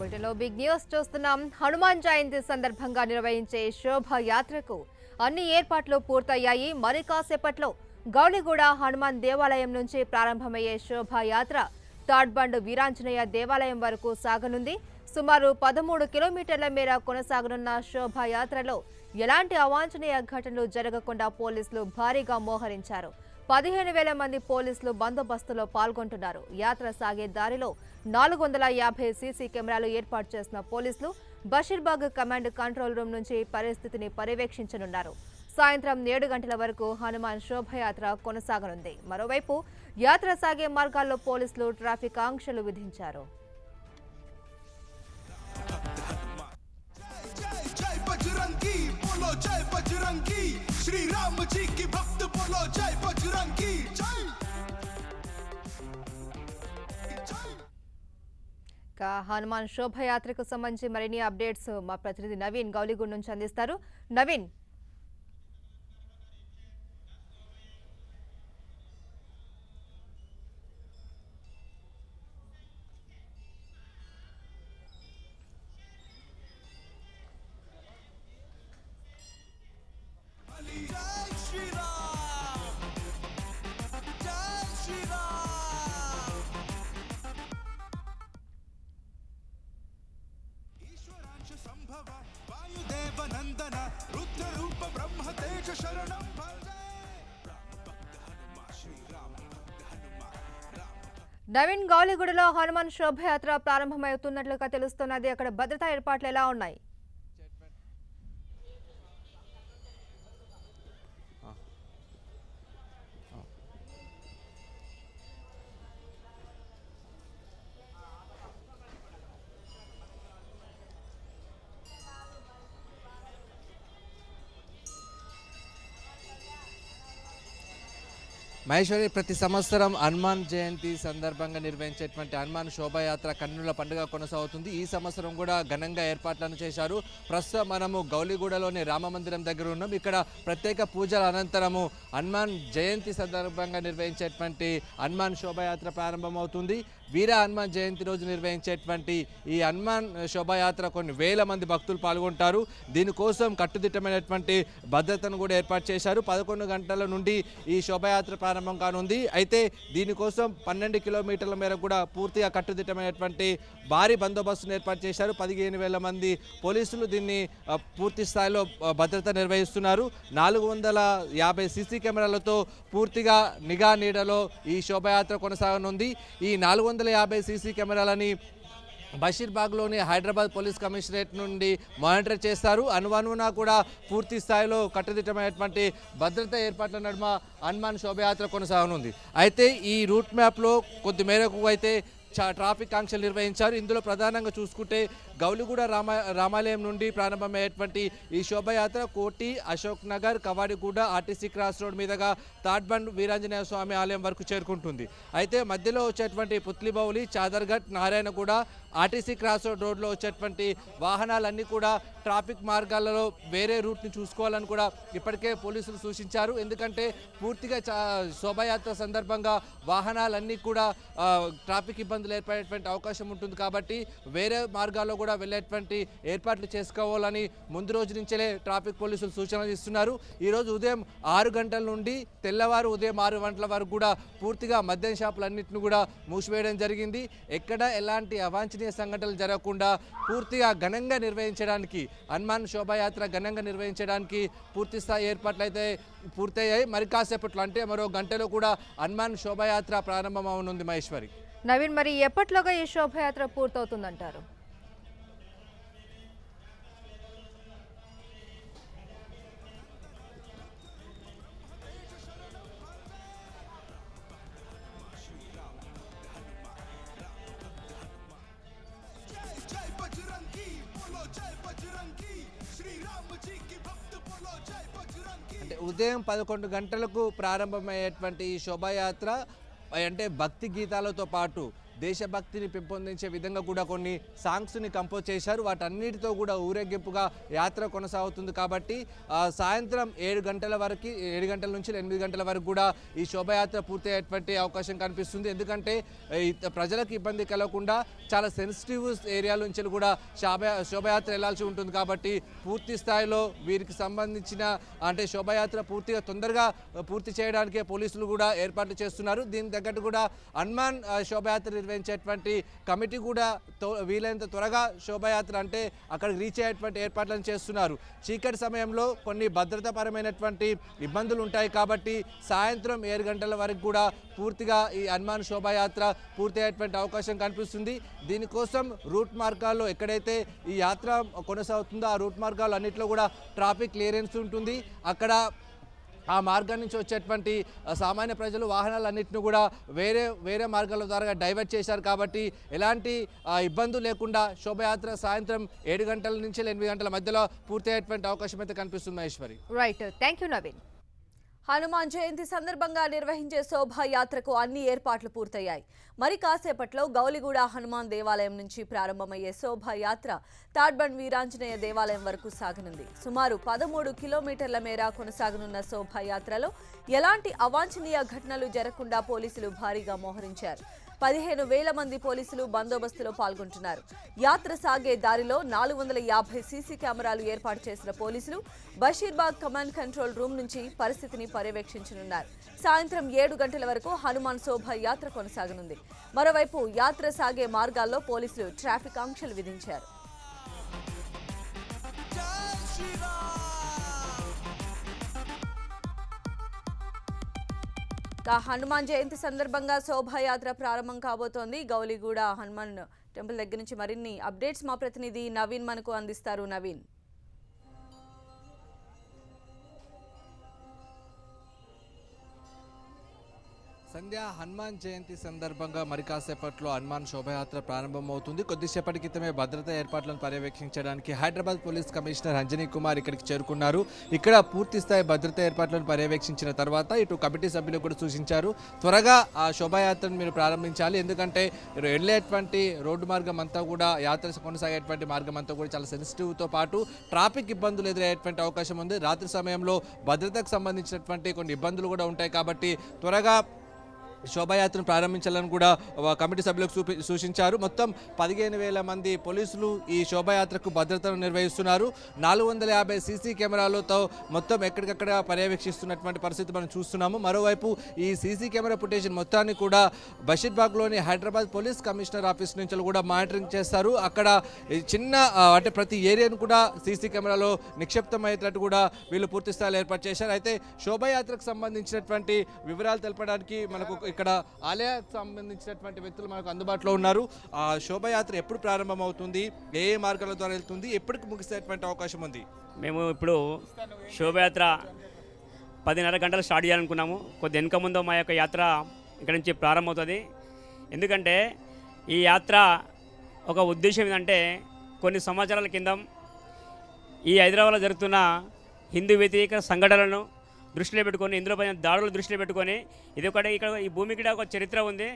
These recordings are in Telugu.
బులెటిన్లో బిగ్ న్యూస్ చూస్తున్నాం. హనుమాన్ జయంతి సందర్భంగా నిర్వహించే శోభాయాత్రకు అన్ని ఏర్పాట్లు పూర్తయ్యాయి. మరి కాసేపట్లో గౌలిగూడ హనుమాన్ దేవాలయం నుంచి ప్రారంభమయ్యే శోభాయాత్ర తాడ్బండ్ వీరాంజనేయ దేవాలయం వరకు సాగనుంది. సుమారు 13 కిలోమీటర్ల మేర కొనసాగనున్న శోభాయాత్రలో ఎలాంటి అవాంఛనీయ ఘటనలు జరగకుండా పోలీసులు భారీగా మోహరించారు. 15,000 మంది పోలీసులు బందోబస్తులో పాల్గొంటున్నారు. యాత్ర సాగే దారిలో 450 సీసీ కెమెరాలు ఏర్పాటు చేసిన పోలీసులు బషీర్బాగ్ కమాండ్ కంట్రోల్ రూమ్ నుంచి పరిస్థితిని పర్యవేక్షించనున్నారు. సాయంత్రం 7 గంటల వరకు హనుమాన్ శోభయాత్ర కొనసాగనుంది. మరోవైపు యాత్ర సాగే మార్గాల్లో పోలీసులు ట్రాఫిక్ ఆంక్షలు విధించారు. హనుమాన్ శోభయాత్రకు సంబంధించి మరిన్ని అప్డేట్స్ మా ప్రతినిధి నవీన్ గౌలిగూడ నుంచి అందిస్తారు. నవీన్, నవీన్, గౌలిగూడలో హనుమాన్ శోభయాత్ర ప్రారంభమవుతున్నట్లుగా తెలుస్తున్నది. అక్కడ భద్రతా ఏర్పాట్లు ఎలా ఉన్నాయి? మహేశ్వరి, ప్రతి సంవత్సరం హనుమాన్ జయంతి సందర్భంగా నిర్వహించేటువంటి హనుమాన్ శోభాయాత్ర కన్నుల పండుగ కొనసాగుతుంది. ఈ సంవత్సరం కూడా ఘనంగా ఏర్పాట్లను చేశారు. ప్రస్తుతం మనము గౌలిగూడలోని రామమందిరం దగ్గర ఉన్నాం. ఇక్కడ ప్రత్యేక పూజల అనంతరము హనుమాన్ జయంతి సందర్భంగా నిర్వహించేటువంటి హనుమాన్ శోభాయాత్ర ప్రారంభమవుతుంది. వీర హనుమాన్ జయంతి రోజు నిర్వహించేటువంటి ఈ హనుమాన్ శోభాయాత్ర కొన్ని వేల మంది భక్తులు పాల్గొంటారు. దీనికోసం కట్టుదిట్టమైనటువంటి భద్రతను కూడా ఏర్పాటు చేశారు. 11 గంటల నుండి ఈ శోభాయాత్ర ప్రారంభం కానుంది. అయితే దీనికోసం 12 కిలోమీటర్ల మేర కూడా పూర్తిగా కట్టుదిట్టమైనటువంటి భారీ బందోబస్తును ఏర్పాటు చేశారు. 15,000 మంది పోలీసులు దీన్ని పూర్తి స్థాయిలో భద్రత నిర్వహిస్తున్నారు. 450 సీసీ కెమెరాలతో పూర్తిగా నిఘా నీడలో ఈ శోభాయాత్ర కొనసాగనుంది. ఈ 450 సీసీ కెమెరాలని బషీర్బాగ్లోని హైదరాబాద్ పోలీస్ కమిషనరేట్ నుండి మానిటర్ చేస్తారు. అనువనువునా కూడా పూర్తి స్థాయిలో కట్టుదిట్టమైనటువంటి భద్రత ఏర్పాట్ల నడుమ హనుమాన్ శోభయాత్ర కొనసాగనుంది. అయితే ఈ రూట్ మ్యాప్లో కొద్ది మేరకు అయితే ట్రాఫిక్ ఆంక్షలు నిర్వహించారు. ఇందులో ప్రధానంగా చూసుకుంటే గౌలిగూడ రామాలయం నుండి ప్రారంభమయ్యేటువంటి ఈ శోభయాత్ర కోటి, Ashok Nagar, Kavadiguda, RTC cross road మీదుగా తాడ్బండ్ వీరాంజనేయ స్వామి ఆలయం వరకు చేరుకుంటుంది. అయితే మధ్యలో వచ్చేటువంటి పుత్లిబౌలి, చాదర్ఘట్, నారాయణగూడ, ఆర్టీసీ క్రాస్ రోడ్లో వచ్చేటువంటి వాహనాలన్నీ కూడా ట్రాఫిక్ మార్గాలలో వేరే రూట్ని చూసుకోవాలని కూడా ఇప్పటికే పోలీసులు సూచించారు. ఎందుకంటే పూర్తిగా శోభయాత్ర సందర్భంగా వాహనాలన్నీ కూడా ట్రాఫిక్ ఇబ్బందులు ఏర్పడేటువంటి అవకాశం ఉంటుంది. కాబట్టి వేరే మార్గాల్లో కూడా వెళ్ళేటువంటి ఏర్పాట్లు చేసుకోవాలని ముందు రోజు నుంచే ట్రాఫిక్ పోలీసులు సూచనలు ఇస్తున్నారు. ఈరోజు ఉదయం 6 గంటల నుండి తెల్లవారు ఉదయం 6 గంటల వరకు కూడా పూర్తిగా మద్యం షాపులన్నింటినీ కూడా మూసివేయడం జరిగింది. ఎక్కడ ఎలాంటి అవాంఛనీయ సంఘటనలు జరగకుండా పూర్తిగా ఘనంగా నిర్వహించడానికి, హనుమాన్ శోభాయాత్ర ఘనంగా నిర్వహించడానికి పూర్తి స్థాయి ఏర్పాట్లు అయితే పూర్తయ్యాయి. మరి కాసేపట్లో అంటే మరో గంటలో కూడా హనుమాన్ శోభాయాత్ర ప్రారంభం అవనుంది. మహేశ్వరి, నవీన్, మరి ఎప్పట్లోగా ఈ శోభయాత్ర పూర్తవుతుందంటారు? అంటే ఉదయం 11 గంటలకు ప్రారంభమయ్యేటువంటి ఈ శోభాయాత్ర అంటే భక్తి గీతాలతో పాటు దేశభక్తిని పెంపొందించే విధంగా కూడా కొన్ని సాంగ్స్ని కంపోజ్ చేశారు. వాటన్నిటితో కూడా ఊరేగింపుగా యాత్ర కొనసాగుతుంది. కాబట్టి సాయంత్రం 7 గంటల వరకు 7 గంటల నుంచి 8 గంటల వరకు కూడా ఈ శోభయాత్ర పూర్తయ్యేటువంటి అవకాశం కనిపిస్తుంది. ఎందుకంటే ప్రజలకు ఇబ్బంది కలగకుండా చాలా సెన్సిటివ్ ఏరియాల నుంచి కూడా శోభయాత్ర వెళ్లాల్సి ఉంటుంది. కాబట్టి పూర్తి స్థాయిలో వీరికి సంబంధించిన అంటే శోభయాత్ర పూర్తిగా తొందరగా పూర్తి చేయడానికే పోలీసులు కూడా ఏర్పాట్లు చేస్తున్నారు. దీనికి తగ్గట్టు కూడా హనుమాన్ శోభయాత్ర నిర్వహించేటువంటి కమిటీ కూడా వీలైనంత త్వరగా శోభయాత్ర అంటే అక్కడికి రీచ్ అయ్యేటువంటి ఏర్పాట్లను చేస్తున్నారు. చీకటి సమయంలో కొన్ని భద్రతాపరమైనటువంటి ఇబ్బందులు ఉంటాయి. కాబట్టి సాయంత్రం 7 గంటల వరకు కూడా పూర్తిగా ఈ హనుమాన్ శోభాయాత్ర పూర్తయ్యేటువంటి అవకాశం కనిపిస్తుంది. దీనికోసం రూట్ మార్గాల్లో ఎక్కడైతే ఈ యాత్ర కొనసాగుతుందో ఆ రూట్ మార్గాలు అన్నింటిలో కూడా ట్రాఫిక్ క్లియరెన్స్ ఉంటుంది. అక్కడ ఆ మార్గం నుంచి వచ్చేటువంటి సామాన్య ప్రజలు వాహనాలన్నింటినీ కూడా వేరే మార్గాల ద్వారా డైవర్ట్ చేశారు. కాబట్టి ఎలాంటి ఇబ్బందులు లేకుండా శోభయాత్ర సాయంత్రం 7 గంటల నుంచి 8 గంటల మధ్యలో పూర్తయ్యేటువంటి అవకాశం అయితే కనిపిస్తుంది. Maheshwari, right, thank you Naveen. Hanuman Jayanti సందర్భంగా నిర్వహించే శోభాయాత్రకు అన్ని ఏర్పాట్లు పూర్తయ్యాయి. మరి కాసేపట్లో గౌలిగూడ హనుమాన్ దేవాలయం నుంచి ప్రారంభమయ్యే శోభాయాత్ర తాడ్బండ్ వీరాంజనేయ దేవాలయం వరకు సాగనుంది. సుమారు 13 కిలోమీటర్ల మేర కొనసాగనున్న శోభాయాత్రలో ఎలాంటి అవాంఛనీయ ఘటనలు జరగకుండా పోలీసులు భారీగా మోహరించారు. 15,000 మంది పోలీసులు బందోబస్తులో పాల్గొంటున్నారు. యాత్ర సాగే దారిలో 450 సీసీ కెమెరాలు ఏర్పాటు చేసిన పోలీసులు బషీర్బాగ్ కమాండ్ కంట్రోల్ రూమ్ నుంచి పరిస్థితిని పర్యవేక్షించనున్నారు. సాయంత్రం 7 గంటల వరకు హనుమాన్ శోభా యాత్ర కొనసాగనుంది. మరోవైపు యాత్ర సాగే మార్గాల్లో పోలీసులు ట్రాఫిక్ ఆంక్షలు విధించారు. హనుమాన్ జయంతి సందర్భంగా శోభాయాత్ర ప్రారంభం కాబోతోంది. గౌలిగూడ హనుమాన్ టెంపుల్ దగ్గర నుంచి మరిన్ని అప్డేట్స్ మా ప్రతినిధి నవీన్ మనకు అందిస్తారు. నవీన్, సంధ్య, హనుమాన్ జయంతి సందర్భంగా మరి కాసేపట్లో హనుమాన్ శోభయాత్ర ప్రారంభమవుతుంది. కొద్దిసేపటి క్రితమే భద్రతా ఏర్పాట్లను పర్యవేక్షించడానికి హైదరాబాద్ పోలీస్ కమిషనర్ అంజనీ కుమార్ ఇక్కడికి చేరుకున్నారు. ఇక్కడ పూర్తి స్థాయి భద్రతా ఏర్పాట్లను పర్యవేక్షించిన తర్వాత ఇటు కమిటీ సభ్యులకు కూడా సూచించారు, త్వరగా ఆ శోభాయాత్రను మీరు ప్రారంభించాలి. ఎందుకంటే వెళ్ళేటువంటి రోడ్డు మార్గం అంతా కూడా యాత్ర కొనసాగేటువంటి మార్గం అంతా కూడా చాలా సెన్సిటివ్తో పాటు ట్రాఫిక్ ఇబ్బందులు ఎదురయ్యేటువంటి అవకాశం ఉంది. రాత్రి సమయంలో భద్రతకు సంబంధించినటువంటి కొన్ని ఇబ్బందులు కూడా ఉంటాయి. కాబట్టి త్వరగా శోభాయాత్రను ప్రారంభించాలని కూడా కమిటీ సభ్యులకు సూచించారు. మొత్తం 15,000 మంది పోలీసులు ఈ శోభాయాత్రకు భద్రతను నిర్వహిస్తున్నారు. 450 సీసీ కెమెరాలతో మొత్తం ఎక్కడికక్కడ పర్యవేక్షిస్తున్నటువంటి పరిస్థితి మనం చూస్తున్నాము. మరోవైపు ఈ సీసీ కెమెరా ఫుటేజ్ మొత్తాన్ని కూడా బషీర్బాగ్లోని హైదరాబాద్ పోలీస్ కమిషనర్ ఆఫీస్ నుంచి కూడా మానిటరింగ్ చేస్తారు. అక్కడ చిన్న అంటే ప్రతి ఏరియాను కూడా సీసీ కెమెరాలో నిక్షిప్తమయ్యేటట్టు కూడా వీళ్ళు పూర్తి స్థాయిలో ఏర్పాటు చేశారు. అయితే శోభాయాత్రకు సంబంధించినటువంటి వివరాలు తెలపడానికి మనకు ఇక్కడ ఆలయానికి సంబంధించినటువంటి వ్యక్తులు మనకు అందుబాటులో ఉన్నారు. ఆ శోభాయాత్ర ఎప్పుడు ప్రారంభమవుతుంది, ఏ మార్గాల ద్వారా వెళ్తుంది, ఎప్పటికి ముగిసేటువంటి అవకాశం ఉంది? మేము ఇప్పుడు శోభయాత్ర 10:30 గంటలు స్టార్ట్ చేయాలనుకున్నాము. కొద్ది వెనుక ముందు మా యొక్క యాత్ర ఇక్కడ నుంచి ప్రారంభమవుతుంది. ఎందుకంటే ఈ యాత్ర ఒక ఉద్దేశం ఏంటంటే కొన్ని సంవత్సరాల కింద ఈ హైదరాబాద్లో జరుగుతున్న హిందూ వ్యతిరేక సంఘటనలను దృష్టిలో పెట్టుకొని, ఇందులో పైన దాడులు దృష్టిలో పెట్టుకొని, ఇది ఒకటి ఇక్కడ ఈ భూమికి ఒక చరిత్ర ఉంది.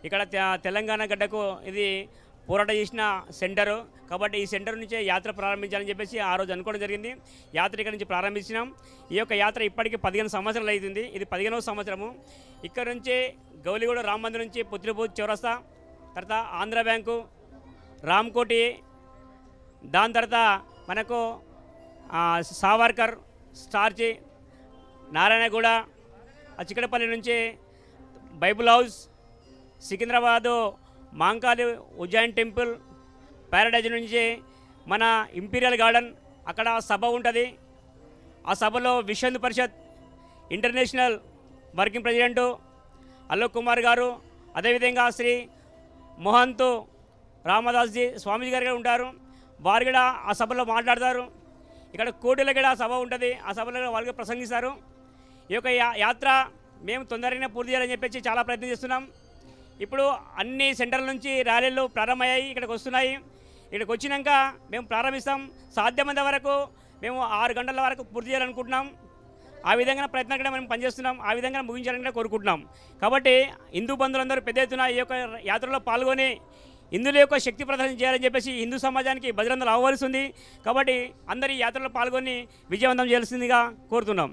ఇక్కడ తెలంగాణ గడ్డకు ఇది పోరాటం చేసిన సెంటరు. కాబట్టి ఈ సెంటర్ నుంచే యాత్ర ప్రారంభించాలని చెప్పేసి ఆ రోజు అనుకోవడం జరిగింది. యాత్ర ఇక్కడ నుంచి ప్రారంభించినాం. ఈ యొక్క యాత్ర ఇప్పటికీ 15 సంవత్సరాలు అవుతుంది. ఇది 15వ సంవత్సరము. ఇక్కడ నుంచి గౌలిగూడ రామ మందిర్ నుంచి పుత్రిపూజ్ చౌరస్తా, తర్వాత ఆంధ్ర బ్యాంకు, రామ్కోటి, దాని తర్వాత మనకు సావర్కర్, స్టార్చి, నారాయణగూడ, చిక్కడపల్లి నుంచి Bible house, Secunderabad Mahankali Ujjain temple, Paradise నుంచి మన ఇంపీరియల్ గార్డెన్, అక్కడ సభ ఉంటుంది. ఆ సభలో Vishwa Hindu Parishad international working president Alok Kumar గారు, అదేవిధంగా శ్రీ మోహంతు రామదాస్జీ స్వామీజీ గారు ఉంటారు. వారు కూడా ఆ సభలో మాట్లాడతారు. ఇక్కడ కోటిలో కూడా సభ ఉంటుంది. ఆ సభలో వాళ్ళు ప్రసంగిస్తారు. ఈ యొక్క యాత్ర మేము తొందరగానే పూర్తి చేయాలని చెప్పేసి చాలా ప్రయత్నం చేస్తున్నాం. ఇప్పుడు అన్ని సెంటర్ల నుంచి ర్యాలీలు ప్రారంభమయ్యాయి, ఇక్కడికి వస్తున్నాయి. ఇక్కడికి వచ్చినాక మేము ప్రారంభిస్తాం. సాధ్యమైనంత వరకు మేము 6 గంటల వరకు పూర్తి చేయాలనుకుంటున్నాం. ఆ విధంగా ప్రయత్నం కూడా మనం పనిచేస్తున్నాం. ఆ విధంగా ముగించాలని కూడా కోరుకుంటున్నాం. కాబట్టి హిందూ బంధువులందరూ పెద్ద ఎత్తున ఈ యొక్క యాత్రలో పాల్గొని హిందువుల యొక్క శక్తి ప్రదర్శన చేయాలని చెప్పేసి హిందూ సమాజానికి బజరంగ రావాల్సి ఉంది. కాబట్టి అందరి యాత్రలో పాల్గొని విజయవంతం చేయాల్సిందిగా కోరుతున్నాం.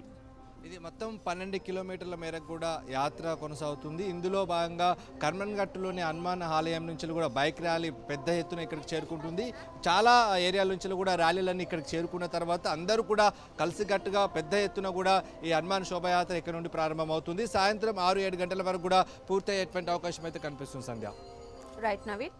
ఇది మొత్తం 12 కిలోమీటర్ల మేరకు కూడా యాత్ర కొనసాగుతుంది. ఇందులో భాగంగా కర్మన్ఘట్టులోని హనుమాన్ ఆలయం నుంచి కూడా బైక్ ర్యాలీ పెద్ద ఎత్తున ఇక్కడికి చేరుకుంటుంది. చాలా ఏరియాల నుంచి కూడా ర్యాలీలన్నీ ఇక్కడికి చేరుకున్న తర్వాత అందరూ కూడా కలిసికట్టుగా పెద్ద ఎత్తున కూడా ఈ హనుమాన్ శోభాయాత్ర ఇక్కడ నుండి ప్రారంభమవుతుంది. సాయంత్రం 6-7 గంటల వరకు కూడా పూర్తయ్యేటువంటి అవకాశం అయితే కనిపిస్తుంది. సంధ్య. రైట్ నవీన్.